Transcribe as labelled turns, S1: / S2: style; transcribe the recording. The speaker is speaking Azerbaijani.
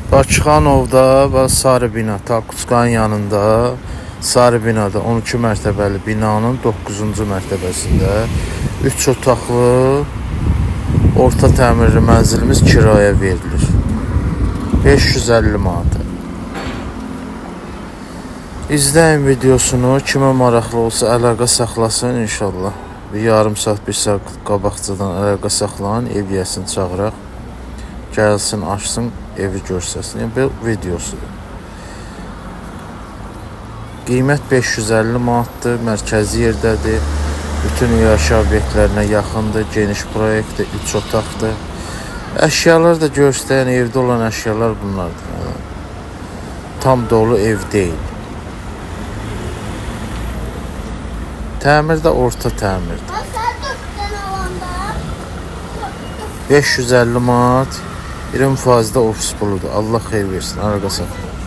S1: Bakıxanovda və Sarı bina, Takuçkan yanında Sarı binada 12 mərtəbəli binanın 9-cu mərtəbəsində 3 otaqlı orta təmirli mənzilimiz kiraya verilir. 550 manata. İzləyin videosunu, kimə maraqlı olsa əlaqə saxlasın inşallah. Bir yarım saat, bir saat qabaqcadan əlaqə saxlayın, ev yəsini çağıraq. Gəlsin, açsın, evi görsəsin. Yəni, bu videosudur. Qiymət 550 manatdır, mərkəzi yerdədir. Bütün yaşayış obyektlərinə yaxındır, geniş proyektdir, 3 otaqdır. Əşyalar da göstərən, evdə olan əşyalar bunlardır. Yəni, tam dolu ev deyil. Təmir də orta təmirdir. 550 manat 20%'da ofis puludur. Allah xeyir versin. Əlaqə saxlayın.